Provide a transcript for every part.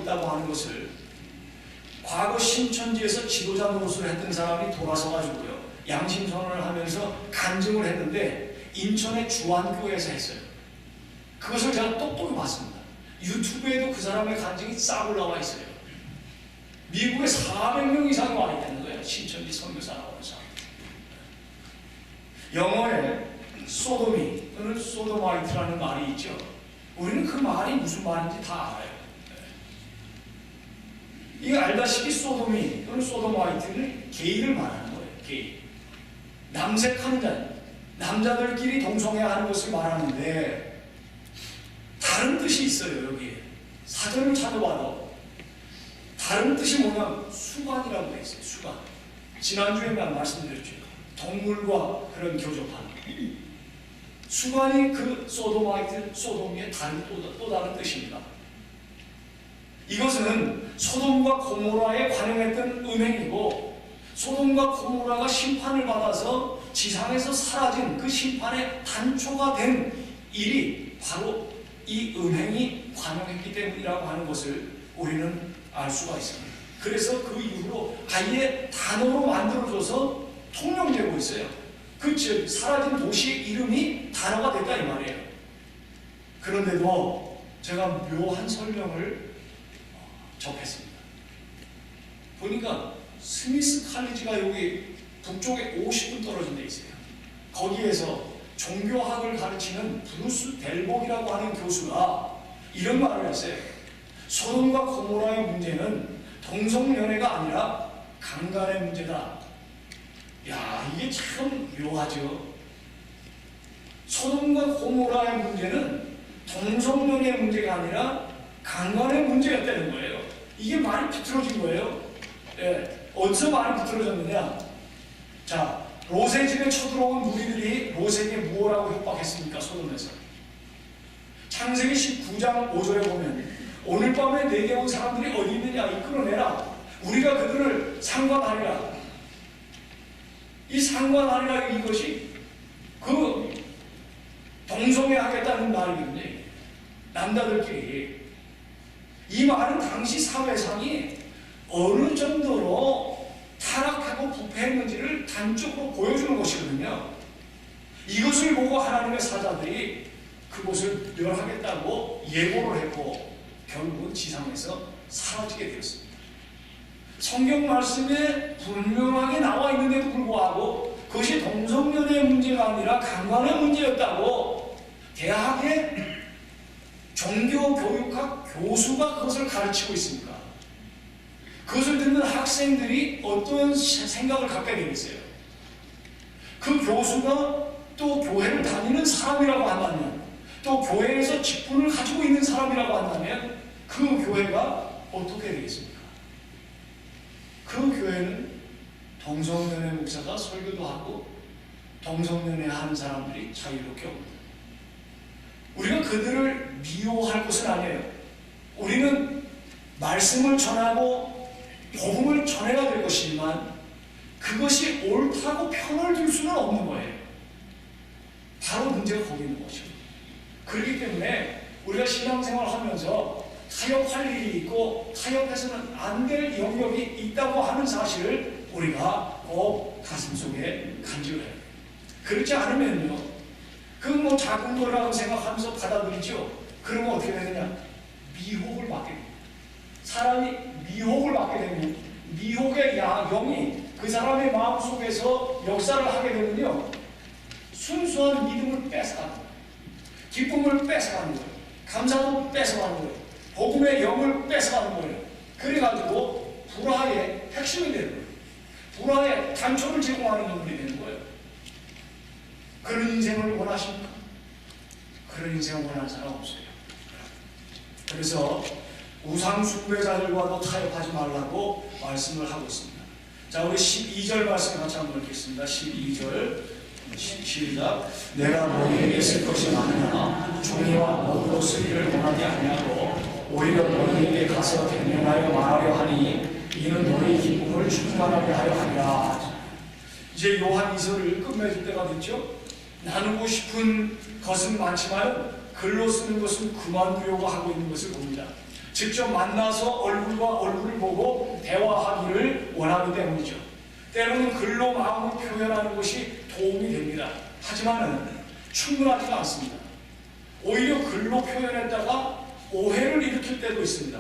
있다고 하는 것을 과거 신천지에서 지도자 노릇을 했던 사람이 돌아서 가지고요, 양심선언을 하면서 간증을 했는데 인천의 주안교회에서 했어요. 그것을 제가 똑똑히 봤습니다. 유튜브에도 그 사람의 간증이 싹 올라와 있어요. 미국에 400명 이상이 와 있다는 거예요. 신천지 선교사 나오는 사람. 영어에 소돔이 또는 소도마이트라는 말이 있죠. 우리는 그 말이 무슨 말인지 다 알아요. 이거 알다시피 소돔이 또는 소도마이트는 게이를 말하는 거예요. 게이. 남색하는 자, 남자들끼리 동성애하는 것을 말하는데 다른 뜻이 있어요. 여기에 사전을 찾아봐도 다른 뜻이 뭐냐면 수관이라고 되어 있어요. 수관. 지난주에만 말씀드렸죠. 동물과 그런 교접하는 수관이 그 소도마이트, 소돔의 또 다른 뜻입니다. 이것은 소돔과 고모라에 관영했던 음행이고, 소돔과 고모라가 심판을 받아서 지상에서 사라진 그 심판의 단초가 된 일이 바로 이 음행이 관영했기 때문이라고 하는 것을 우리는 알 수가 있습니다. 그래서 그 이후로 아예 단어로 만들어져서 통용되고 있어요. 그 즉 사라진 도시의 이름이 단어가 됐다 이 말이에요. 그런데도 제가 묘한 설명을 접했습니다. 보니까 스미스 칼리지가 여기 북쪽에 50분 떨어진 데 있어요. 거기에서 종교학을 가르치는 브루스 델복이라고 하는 교수가 이런 말을 했어요. 소돔과 고모라의 문제는 동성연애가 아니라 강간의 문제다. 야, 이게 참 묘하죠. 소돔과 고모라의 문제는 동성연애의 문제가 아니라 강간의 문제였다는 거예요. 이게 말이 비틀어진 거예요. 예, 어디서 말이 비틀어졌느냐? 자, 롯의 집에 쳐들어온 무리들이 롯에게 무엇라고 협박했습니까? 소돔에서. 창세기 19장 5절에 보면 오늘 밤에 내게 온 사람들이 어디 있느냐? 이끌어내라. 우리가 그들을 상관하리라. 이 상관하리라, 이것이 그 동성애 하겠다는 말이거든요. 남자들끼리. 이 말은 당시 사회상이 어느 정도로 타락하고 부패했는지를 단적으로 보여주는 것이거든요. 이것을 보고 하나님의 사자들이 그곳을 멸하겠다고 예고를 했고 결국은 지상에서 사라지게 되었습니다. 성경 말씀에 분명하게 나와 있는데도 불구하고 그것이 동성연애의 문제가 아니라 강간의 문제였다고 대학의 종교교육학 교수가 그것을 가르치고 있습니다. 그것을 듣는 학생들이 어떤 생각을 갖게 되겠어요? 그 교수가 또 교회를 다니는 사람이라고 한다면, 또 교회에서 직분을 가지고 있는 사람이라고 한다면 그 교회가 어떻게 되겠습니까? 그 교회는 동성연애 목사가 설교도 하고 동성연애 하는 사람들이 자유롭게 옵니다. 우리가 그들을 미워할 것은 아니에요. 우리는 말씀을 전하고 복음을 전해야 될 것이지만 그것이 옳다고 편을 들 수는 없는 거예요. 바로 문제가 거기 있는 것이죠. 그렇기 때문에 우리가 신앙생활을 하면서 타협할 일이 있고 타협해서는 안 될 영역이 있다고 하는 사실을 우리가 꼭 가슴속에 간직해야 해요. 그렇지 않으면요, 그 작은 거라고 생각하면서 받아들이죠. 그러면 어떻게 되느냐? 미혹을 받게 됩니다. 사람이 미혹을 받게 되면 미혹의 영이 그 사람의 마음속에서 역사를 하게 되면요, 순수한 믿음을 뺏어가는 거예요. 기쁨을 뺏어가는 거예요. 감사도 뺏어가는 거예요. 복음의 영을 뺏어가는 거예요. 그래가지고 불화의 핵심이 되는 거예요. 불화의 단초를 제공하는 인물이 되는 거예요. 그런 인생을 원하십니까? 그런 인생을 원하는 사람 없어요. 그래서 우상 숭배자들과도 타협하지 말라고 말씀을 하고 있습니다. 자, 우리 12절 말씀 같이 한번 읽겠습니다. 12절 시작. 내가 너희에게 쓸 것이 많으나 종이와 목으로 쓰기를 원하지 아니하고 오히려 너희에게 가서 대면하여 말하려 하니 이는 너희 기쁨을 충만하게 하려 하리라. 이제 요한 2서를 끝맺을 때가 됐죠. 나누고 싶은 것은 많지만 글로 쓰는 것은 그만두려고 하고 있는 것을 봅니다. 직접 만나서 얼굴과 얼굴을 보고 대화하기를 원하기 때문이죠. 때로는 글로 마음을 표현하는 것이 도움이 됩니다. 하지만 충분하지가 않습니다. 오히려 글로 표현했다가 오해를 일으킬 때도 있습니다.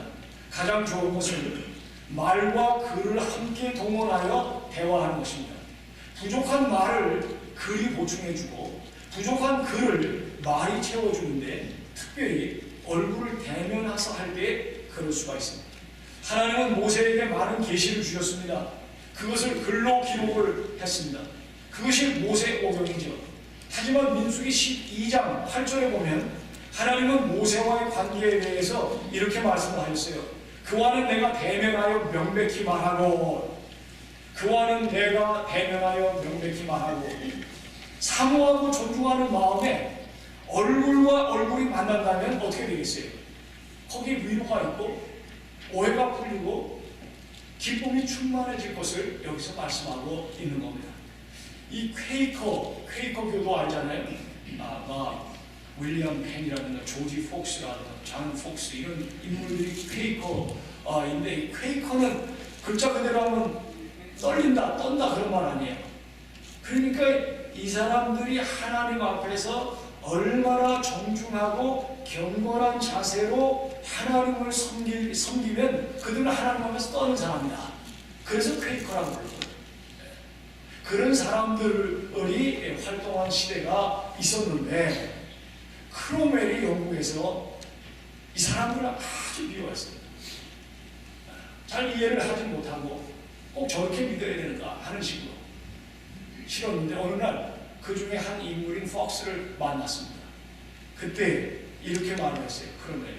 가장 좋은 것은 말과 글을 함께 동원하여 대화하는 것입니다. 부족한 말을 글이 보충해주고 부족한 글을 말이 채워주는데 특별히 얼굴을 대면해서 할 때 그럴 수가 있습니다. 하나님은 모세에게 많은 계시를 주셨습니다. 그것을 글로 기록을 했습니다. 그것이 모세 오경이죠. 하지만 민수기 12장 8절에 보면 하나님은 모세와의 관계에 대해서 이렇게 말씀하셨어요. 그와는 내가 대면하여 명백히 말하고 그와는 내가 대면하여 명백히 말하고 사모하고 존중하는 마음에 얼굴과 얼굴이 만난다면 어떻게 되겠어요? 거기에 위로가 있고 오해가 풀리고 기쁨이 충만해질 것을 여기서 말씀하고 있는 겁니다. 이 퀘이커 교도 알잖아요. 윌리엄 펜이라든가 조지 폭스라든가 존 폭스 이런 인물들이 퀘이커인데 퀘이커는 글자 그대로 하면 떨린다, 떤다 그런 말 아니에요. 그러니까 이 사람들이 하나님 앞에서 얼마나 정중하고 경건한 자세로 하나님을 섬기면 그들은 하나님 앞에서 떠는 사람이다. 그래서 퀘이커라고 부르거든요. 그런 사람들이 활동한 시대가 있었는데 크로멜이 영국에서 이 사람들을 아주 미워했습니다. 잘 이해를 하지 못하고 꼭 저렇게 믿어야 되는가 하는 식으로 싫었는데 어느 날 그 중에 한 인물인 폭스를 만났습니다. 그때 이렇게 말을 했어요. 크로멜,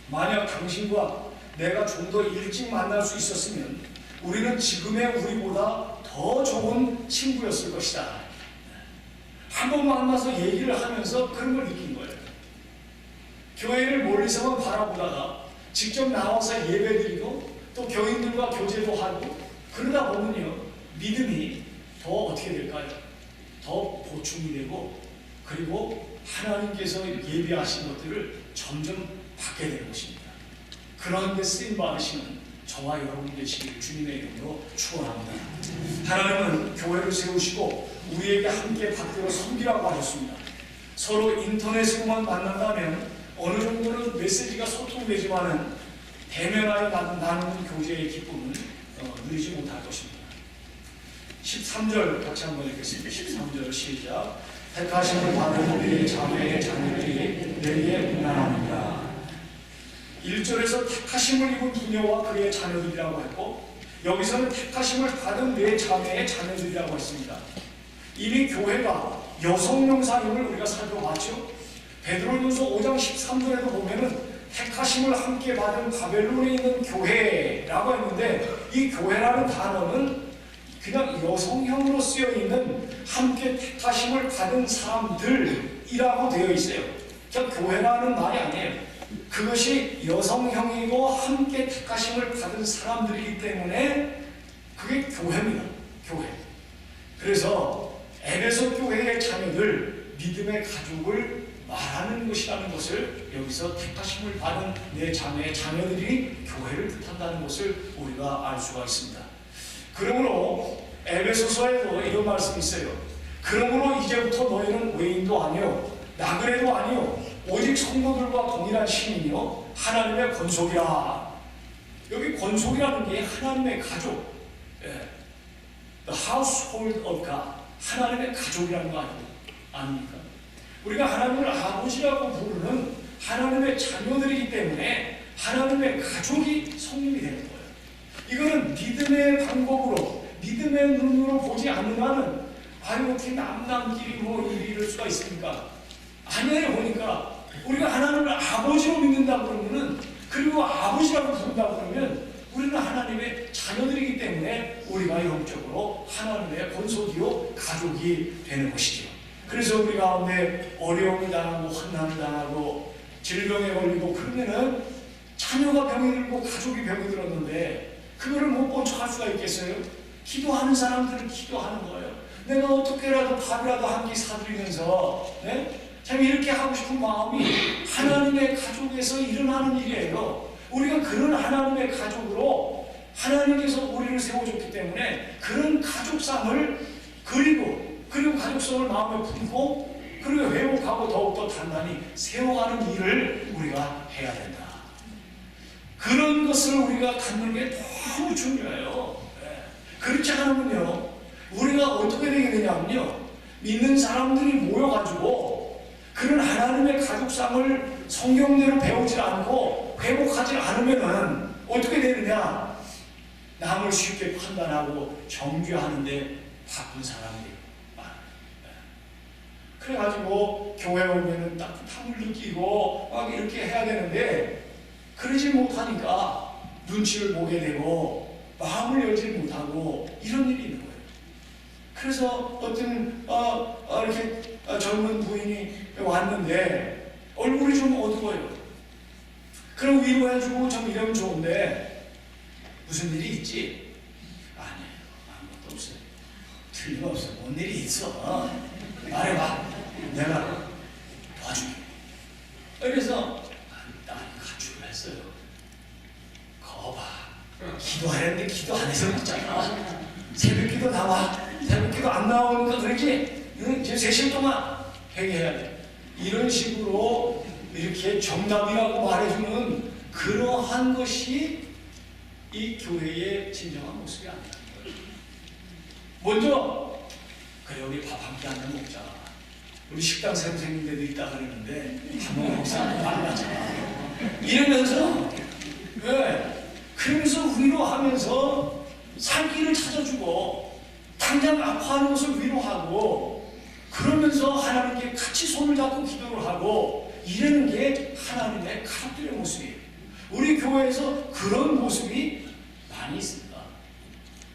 만약 당신과 내가 좀 더 일찍 만날 수 있었으면 우리는 지금의 우리보다 더 좋은 친구였을 것이다. 한번 만나서 얘기를 하면서 그런 걸 느낀 거예요. 교회를 멀리서만 바라보다가 직접 나와서 예배드리고 또 교인들과 교제도 하고 그러다 보면요, 믿음이 더 어떻게 될까요? 더 보충이 되고 그리고 하나님께서 예비하신 것들을 점점 받게 되는 것입니다. 그런 데 쓰임 받으시는 저와 여러분 되시길 주님의 이름으로 축원합니다. 하나님은 교회를 세우시고 우리에게 함께 받들어 섬기라고 하셨습니다. 서로 인터넷으로만 만난다면 어느 정도는 메시지가 소통되지만은 대면하여 나누는 교제의 기쁨은 누리지 못할 것입니다. 13절 같이 한번 읽겠습니다. 13절 시작. 택하심을 받은 우리의 자매의 자녀들이 내게 문안합니다. 1절에서 택하심을 입은 부녀와 그의 자녀들이라고 했고 여기서는 택하심을 받은 내 자매의 자녀들이라고 했습니다. 이미 교회가 여성 명사임을 우리가 살펴봤죠. 베드로전서 5장 13절에도 보면은 택하심을 함께 받은 바벨론에 있는 교회라고 했는데 이 교회라는 단어는 그냥 여성형으로 쓰여 있는 함께 택하심을 받은 사람들이라고 되어 있어요. 그냥 교회라는 말이 아니에요. 그것이 여성형이고 함께 택하심을 받은 사람들이기 때문에 그게 교회입니다. 교회. 그래서 에베소 교회의 자녀들, 믿음의 가족을 말하는 것이라는 것을 여기서 택하심을 받은 내 자매의 자녀들이 교회를 뜻한다는 것을 우리가 알 수가 있습니다. 그러므로 에베소서에도 이런 말씀이 있어요. 그러므로 이제부터 너희는 외인도 아니요 나그네도 아니요 오직 성도들과 동일한 시민이요 하나님의 권속이라. 여기 권속이라는 게 하나님의 가족, The household of God, 하나님의 가족이라는 거 아닙니까? 우리가 하나님을 아버지라고 부르는 하나님의 자녀들이기 때문에 하나님의 가족이 성립이 되는 거예요. 이거는 믿음의 방법으로, 믿음의 눈으로 보지 않으면은 어떻게 남남끼리 이럴 수가 있습니까? 아니에요. 보니까 우리가 하나님을 아버지로 믿는다고 그러면은, 그리고 아버지라고 부른다고 그러면 우리는 하나님의 자녀들이기 때문에 우리가 영적으로 하나님의 권속이요 가족이 되는 것이죠. 그래서 우리 가운데 어려움을 당하고 환난을 당하고 질병에 걸리고 그러면은 자녀가 병이 들고 가족이 병이 들었는데 그거를 못 본 척 할 수가 있겠어요? 기도하는 사람들은 기도하는 거예요. 내가 어떻게라도 밥이라도 한 끼 사드리면서 참 이렇게 하고 싶은 마음이 하나님의 가족에서 일어나는 일이에요. 우리가 그런 하나님의 가족으로 하나님께서 우리를 세워줬기 때문에 그런 가족상을 그리고 가족성을 마음에 품고 그리고 회복하고 더욱더 단단히 세워가는 일을 우리가 해야 된다. 그런 것을 우리가 갖는 게 너무 중요해요. 그렇지 않으면요, 우리가 어떻게 되게 되냐면요, 믿는 사람들이 모여가지고 그런 하나님의 가족상을 성경대로 배우지 않고 회복하지 않으면은 어떻게 되느냐, 남을 쉽게 판단하고 정죄하는데 바쁜 사람들이 많아요. 그래가지고 교회 오면은 따뜻함을 느끼고 막 이렇게 해야 되는데 그러지 못하니까 눈치를 보게 되고 마음을 열지 못하고 이런 일이 있는 거예요. 그래서 어떤 이렇게 젊은 부인이 왔는데 얼굴이 좀 어두워요. 그럼 위로해주고 좀 이러면 좋은데 무슨 일이 있지? 아니에요. 아무것도 없어요. 틀림없어. 뭔 일이 있어? 말해봐. 내가 도와줄게. 그래서 난 가출을 했어요. 거봐. 기도하려는데 기도 안 해서 그렇잖아. 새벽기도 나와. 새벽기도 안 나오니까 그러지. 이제 3시간 동안 회개해야 돼. 이런 식으로 이렇게 정답이라고 말해주는 그러한 것이 이 교회의 진정한 모습이 아니라는 거예요. 먼저 그래 우리 밥 한 끼 한잔 먹자. 우리 식당 새로 생긴 데도 있다 그러는데 밥 먹자. 만나자. 이러면서 그러면서 위로하면서 살 길을 찾아주고 당장 아파하는 것을 위로하고 그러면서 하나님께 같이 손을 잡고 기도를 하고 이러는 게 하나님의 가족들의 모습이에요. 우리 교회에서 그런 모습이 많이 있습니다.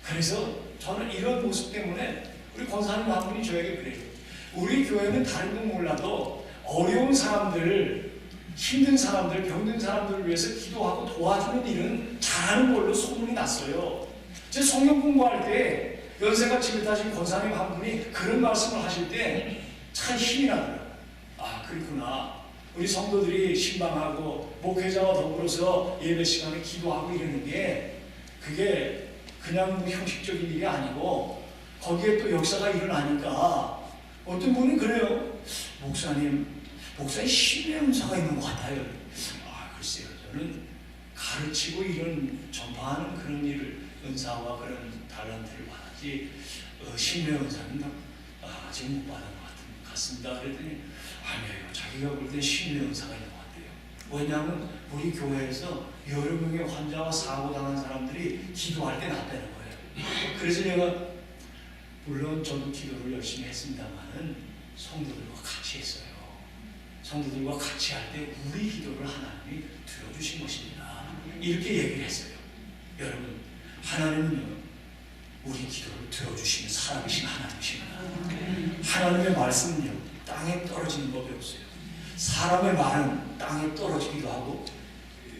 그래서 저는 이런 모습 때문에 우리 권사님 한 분이 저에게 그래요. 우리 교회는 다른 건 몰라도 어려운 사람들, 힘든 사람들, 병든 사람들을 위해서 기도하고 도와주는 일은 잘하는 걸로 소문이 났어요. 제 성경 공부할 때 연세가 지긋하신 권사님 한 분이 그런 말씀을 하실 때 참 힘이 나더라고요. 아, 그렇구나. 우리 성도들이 신방하고 목회자와 더불어서 예배 시간에 기도하고 이러는 게 그게 그냥 형식적인 일이 아니고 거기에 또 역사가 일어나니까 어떤 분은 그래요. 목사님 신의 은사가 있는 것 같아요. 아, 글쎄요. 저는 가르치고 이런 전파하는 그런 일을 은사와 그런 달란트를 받았지 신의 은사는 아직 못 받은 것 같습니다. 그랬더니 아니에요. 자기가 볼 때 신의 은사가 있는 것 같아요. 왜냐하면 우리 교회에서 여러 명의 환자와 사고당한 사람들이 기도할 때 났다는 거예요. 그래서 내가 물론 저도 기도를 열심히 했습니다만은 성도들과 같이 했어요. 성도들과 같이 할 때 우리 기도를 하나님이 들어주신 것입니다. 이렇게 얘기를 했어요. 여러분, 하나님은요, 우리 기도를 들어주시는 살아계신 하나님이십니다. 하나님의 말씀은요, 땅에 떨어지는 법이 없어요. 사람의 말은 땅에 떨어지기도 하고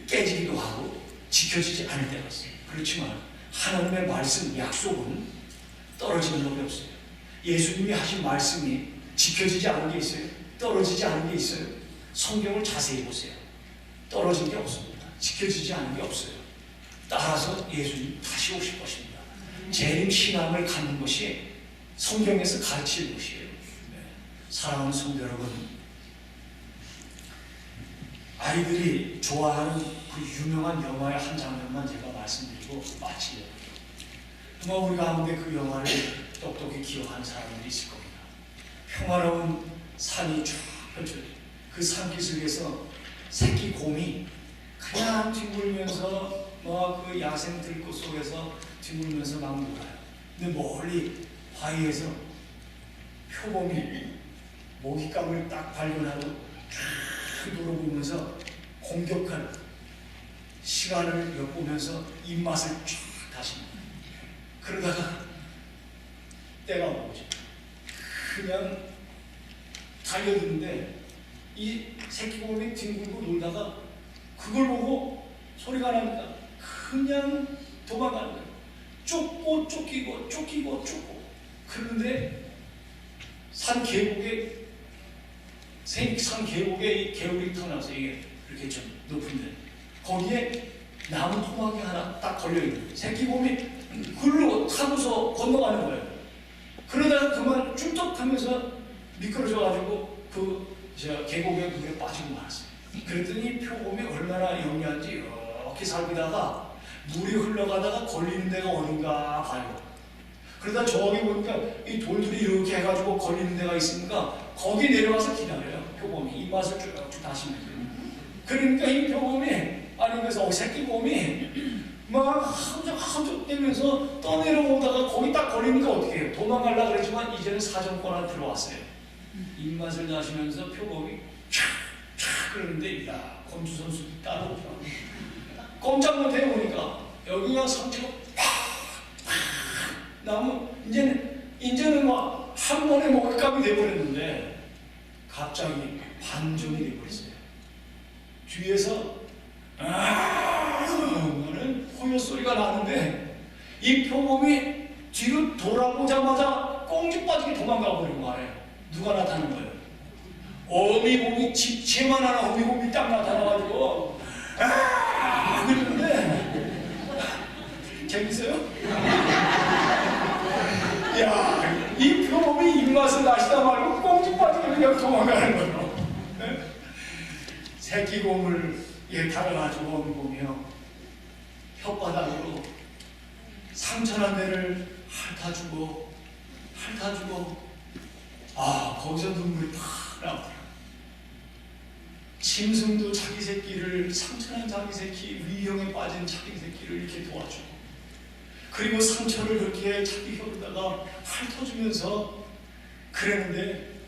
깨지기도 하고 지켜지지 않을 때가 있어요. 그렇지만 하나님의 말씀, 약속은 떨어지는 법이 없어요. 예수님이 하신 말씀이 지켜지지 않은 게 있어요. 떨어지지 않은 게 있어요. 성경을 자세히 보세요. 떨어진 게 없습니다. 지켜지지 않은 게 없어요. 따라서 예수님 다시 오실 것입니다. 재림 신앙을 갖는 것이 성경에서 가르치는 것이에요. 사랑하는 성도 여러분, 아이들이 좋아하는 그 유명한 영화의 한 장면만 제가 말씀드리고 마치려고 해요. 정말 우리 가운데 그 영화를 똑똑히 기억하는 사람들이 있을 겁니다. 평화로운 산이 쫙 펼쳐져 그 산기슭에서 새끼 곰이 그냥 뒹굴면서 그 야생 들꽃 속에서 뒹굴면서 막 놀아요. 근데 멀리 바위에서 표범이 먹잇감을 딱 발견하고 쫙 돌아보면서 공격하는 시간을 엿보면서 입맛을 쫙 다십니다. 그러다가 때가 오죠. 그냥 달려드는데 이 새끼곰이 뒹굴고 놀다가 그걸 보고 소리가 나니까 그냥 도망가는 거예요. 쫓고 쫓기고 쫓기고 쫓고. 그런데 산 계곡에 이 개울이 터나서 이게 이렇게 좀 높은데 거기에 나무 토막이 하나 딱 걸려있는 거예요. 새끼곰이 글로 타고서 건너가는 거예요. 그러다가 그만 쭈떡하면서 미끄러져가지고 그 계곡에 물에 빠지고 말았어요. 그랬더니 표범이 얼마나 영리한지 이렇게 살피다가 물이 흘러가다가 걸리는 데가 어딘가 봐요. 그러다 저기 보니까 이 돌들이 이렇게 해가지고 걸리는 데가 있으니까 거기 내려가서 기다려요. 표범이 입맛을 쭉쭉 다시면서. 그러니까 이 표범이 아니면서 새끼곰이 막 함적 되면서 떠내려오다가 거기 딱 걸리니까 어떻게 해요? 도망가려고 그랬지만 이제는 사정권에 들어왔어요. 입맛을 다시면서 표범이 촥촥 그러는데 야 검주 선수 따라오더라고요. 꼼짝 못해 보니까 여기가 상처가 팍팍 나무 이제는 막 한 번에 먹잇감이 돼버렸는데 갑자기 반전이 돼버렸어요. 뒤에서 하는 호요 소리가 나는데 이 표범이 뒤로 돌아보자마자 꽁지 빠지게 도망가 버리고 말해요. 누가 나타난 거예요? 어미곰이 집채만 하나 어미곰이 딱 나타나가지고 그러는데 재밌어요? 야, 이 표범이 입맛을 다시다 말고 꽁지 빠지게 그냥 도망가는 거예요. 새끼곰을 달아가지고 어미곰이요 혓바닥으로 상처난 데를 핥아주고 거기서 눈물이 팍 나오더라. 짐승도 자기 새끼를 상처난 자기 새끼 위험에 빠진 자기 새끼를 이렇게 도와주고 그리고 상처를 그렇게 자기 혀로다가 핥아주면서 그랬는데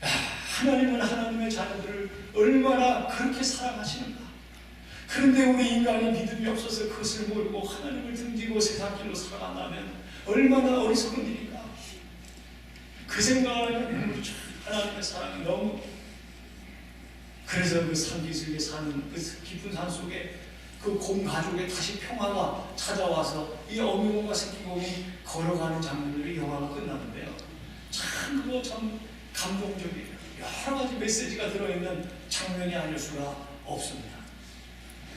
하나님은 하나님의 자녀들을 얼마나 그렇게 사랑하시는가. 그런데 우리 인간이 믿음이 없어서 그것을 모르고 하나님을 등지고 세상 길로 살아간다면 얼마나 어리석은 일인가. 그 생각을 하면 하나님의 사랑이 너무. 그래서 그 산기슭에 사는 그 깊은 산 속에 그 곰 가족의 다시 평화가 찾아와서 이 어미곰과 새끼곰이 걸어가는 장면들이 영화가 끝나는데요. 참 그거 참 감동적이에요. 여러 가지 메시지가 들어있는 장면이 아닐 수가 없습니다.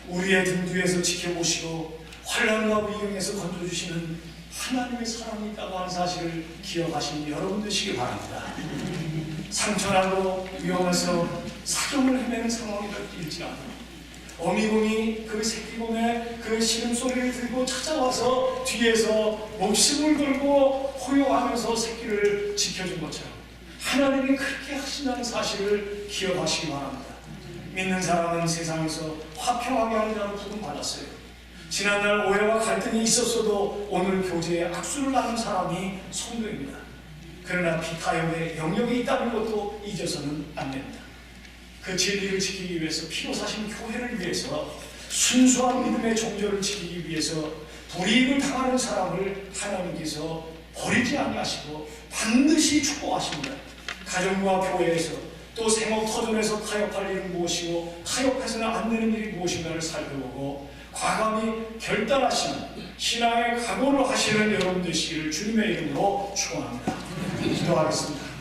우리의 등 뒤에서 지켜보시고 환난과 위경에서 건져주시는 하나님의 사랑이 있다고 하는 사실을 기억하시는 여러분 되시기 바랍니다. 상처나고 위험해서 사정을 헤매는 상황이 일지라도 어미곰이 그 새끼곰의 그 신음소리를 들고 찾아와서 뒤에서 목숨을 걸고 호용하면서 새끼를 지켜준 것처럼 하나님이 그렇게 하신다는 사실을 기억하시기 바랍니다. 믿는 사람은 세상에서 화평하게 하는 자로 부름받았어요. 지난날 오해와 갈등이 있었어도 오늘 교제에 악수를 나눈 사람이 성도입니다. 그러나 비타협의 영역이 있다는 것도 잊어서는 안 됩니다. 그 진리를 지키기 위해서 피로 사신 교회를 위해서 순수한 믿음의 정절을 지키기 위해서 불이익을 당하는 사람을 하나님께서 버리지 아니하시고 반드시 축복하십니다. 가정과 교회에서 또 생업 터전에서 타협할 일은 무엇이고 타협해서는 안 되는 일이 무엇인가를 살펴보고 과감히 결단하시는 신앙의 각오를 하시는 여러분 되시기를 주님의 이름으로 축원합니다. 기도하겠습니다.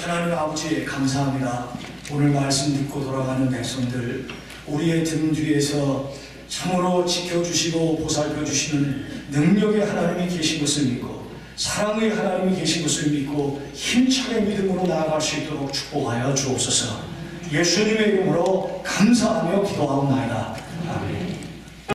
하나님 아버지 감사합니다. 오늘 말씀 듣고 돌아가는 백성들 우리의 등 뒤에서 참으로 지켜주시고 보살펴주시는 능력의 하나님이 계신 것을 믿고 사랑의 하나님이 계신 것을 믿고 힘차게 믿음으로 나아갈 수 있도록 축복하여 주옵소서. 예수님의 이름으로 감사하며 기도하옵나이다.